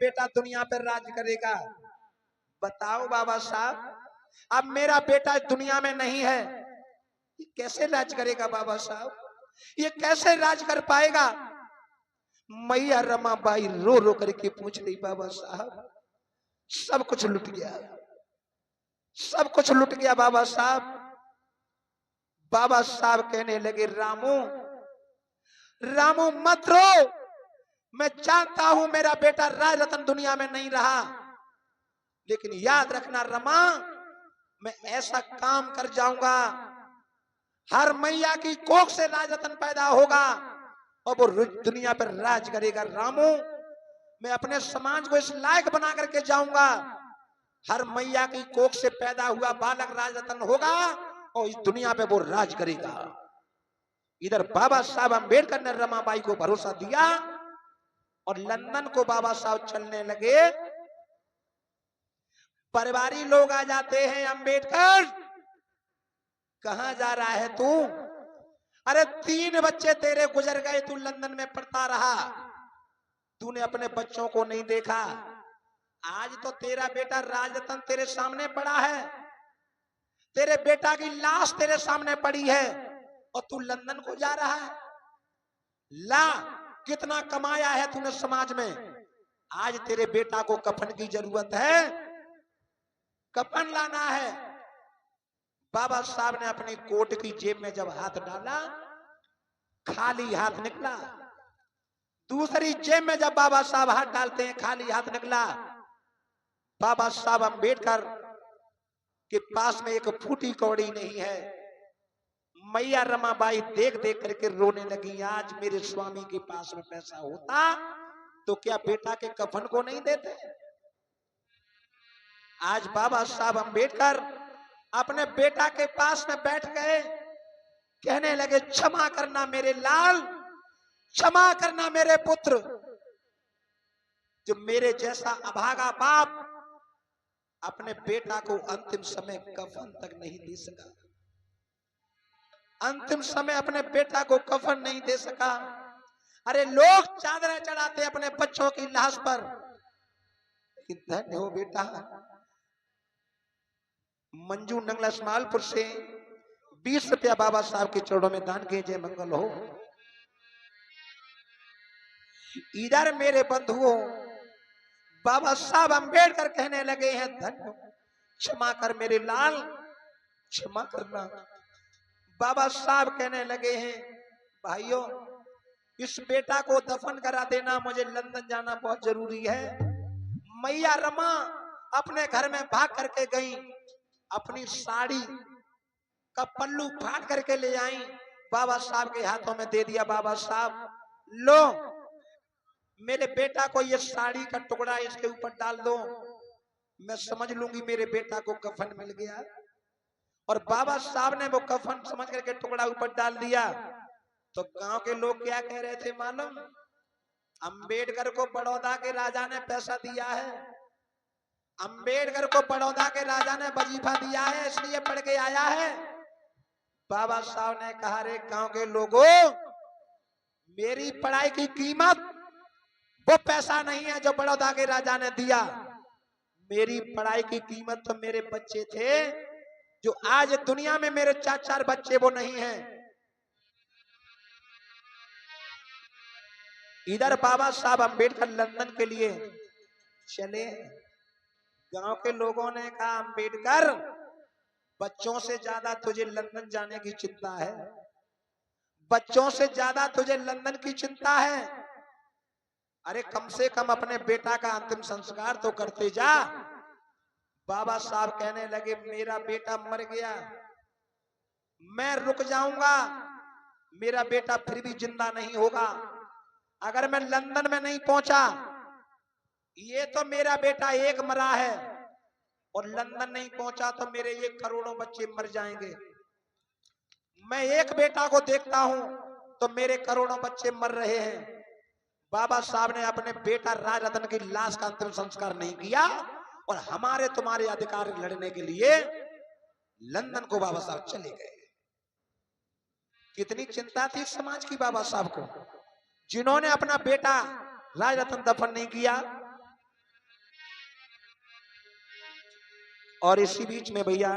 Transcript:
बेटा दुनिया पर राज करेगा। बताओ बाबा साहब, अब मेरा बेटा दुनिया में नहीं है, ये कैसे राज करेगा बाबा साहब? ये कैसे राज कर पाएगा? मैया रमाबाई रो रो करके पूछ रही, बाबा साहब सब कुछ लुट गया, सब कुछ लुट गया बाबा साहब। बाबा साहब कहने लगे, रामू रामू मत रो, मैं जानता हूं मेरा बेटा राज रतन दुनिया में नहीं रहा, लेकिन याद रखना रमा, मैं ऐसा काम कर जाऊंगा, हर मैया की कोख से राज रतन पैदा होगा और वो दुनिया पर राज करेगा। रामू, मैं अपने समाज को इस लायक बना करके जाऊंगा, हर मैया की कोख से पैदा हुआ बालक राज रतन होगा और इस दुनिया पे वो राज करेगा। इधर बाबा साहब अम्बेडकर ने रमाबाई को भरोसा दिया और लंदन को बाबा साहब चलने लगे। परिवारी लोग आ जाते हैं, अम्बेडकर कहां जा रहा है तू? अरे 3 बच्चे तेरे गुजर गए, तू लंदन में पढ़ता रहा, तूने अपने बच्चों को नहीं देखा। आज तो तेरा बेटा राजरतन तेरे सामने पड़ा है, तेरे बेटा की लाश तेरे सामने पड़ी है और तू लंदन को जा रहा है। ला, कितना कमाया है तूने समाज में, आज तेरे बेटा को कफन की जरूरत है, कफन लाना है। बाबा साहब ने अपनी कोट की जेब में जब हाथ डाला, खाली हाथ निकला। दूसरी जेब में जब बाबा साहब हाथ डालते हैं, खाली हाथ निकला। बाबा साहब अम्बेडकर के पास में एक फूटी कौड़ी नहीं है। मैया रमाबाई देख देख करके रोने लगी, आज मेरे स्वामी के पास में पैसा होता तो क्या बेटा के कफन को नहीं देते? आज बाबा साहब अम्बेडकर अपने बेटा के पास में बैठ गए, कहने लगे, क्षमा करना मेरे लाल, क्षमा करना मेरे पुत्र, जो मेरे जैसा अभागा बाप अपने बेटा को अंतिम समय कफन तक नहीं दे सका, अंतिम समय अपने बेटा को कफन नहीं दे सका। अरे लोग चादरें चढ़ाते अपने बच्चों की लाश पर, लेकिन धन्य हो बेटा, मंजू नंगला स्मालपुर से 20 रुपया बाबा साहब के चरणों में दान किए, जय मंगल हो। इधर मेरे बंधुओं, बाबा साहब अम्बेडकर कहने लगे हैं, धन्य, क्षमा कर मेरे लाल, क्षमा करना। बाबा साहब कहने लगे हैं, भाइयों इस बेटा को दफन करा देना, मुझे लंदन जाना बहुत जरूरी है। मैया रमा अपने घर में भाग करके गई, अपनी साड़ी का पल्लू फाड़ करके ले आई, बाबा साहब के हाथों में दे दिया। बाबा साहब लो, मेरे बेटा को ये साड़ी का टुकड़ा इसके ऊपर डाल दो, मैं समझ लूंगी मेरे बेटा को कफन मिल गया। और बाबा साहब ने वो कफन समझ करके टुकड़ा ऊपर डाल दिया। तो गांव के लोग क्या कह रहे थे मालूम? अंबेडकर को बड़ौदा के राजा ने पैसा दिया है, अंबेडकर को बड़ौदा के राजा ने वजीफा दिया है, इसलिए पढ़ के आया है। बाबा साहब ने कहा, रे गांव के लोगों, मेरी पढ़ाई की कीमत वो पैसा नहीं है जो बड़ौदा के राजा ने दिया, मेरी पढ़ाई की कीमत तो मेरे बच्चे थे, जो आज दुनिया में मेरे 4 बच्चे वो नहीं हैं। इधर बाबा साहब अम्बेडकर लंदन के लिए चले, गांव के लोगों ने कहा, अम्बेडकर बच्चों से ज्यादा तुझे लंदन जाने की चिंता है, बच्चों से ज्यादा तुझे लंदन की चिंता है, अरे कम से कम अपने बेटा का अंतिम संस्कार तो करते जा। बाबा साहब कहने लगे, मेरा बेटा मर गया, मैं रुक जाऊंगा, मेरा बेटा फिर भी जिंदा नहीं होगा। अगर मैं लंदन में नहीं पहुंचा, ये तो मेरा बेटा एक मरा है, और लंदन नहीं पहुंचा तो मेरे ये करोड़ों बच्चे मर जाएंगे। मैं एक बेटा को देखता हूं तो मेरे करोड़ों बच्चे मर रहे हैं। बाबा साहब ने अपने बेटा राजरतन की लाश का अंतिम संस्कार नहीं किया, और हमारे तुम्हारे अधिकार लड़ने के लिए लंदन को बाबा साहब चले गए। कितनी चिंता थी समाज की बाबा साहब को, जिन्होंने अपना बेटा राजरतन दफन नहीं किया। और इसी बीच में भैया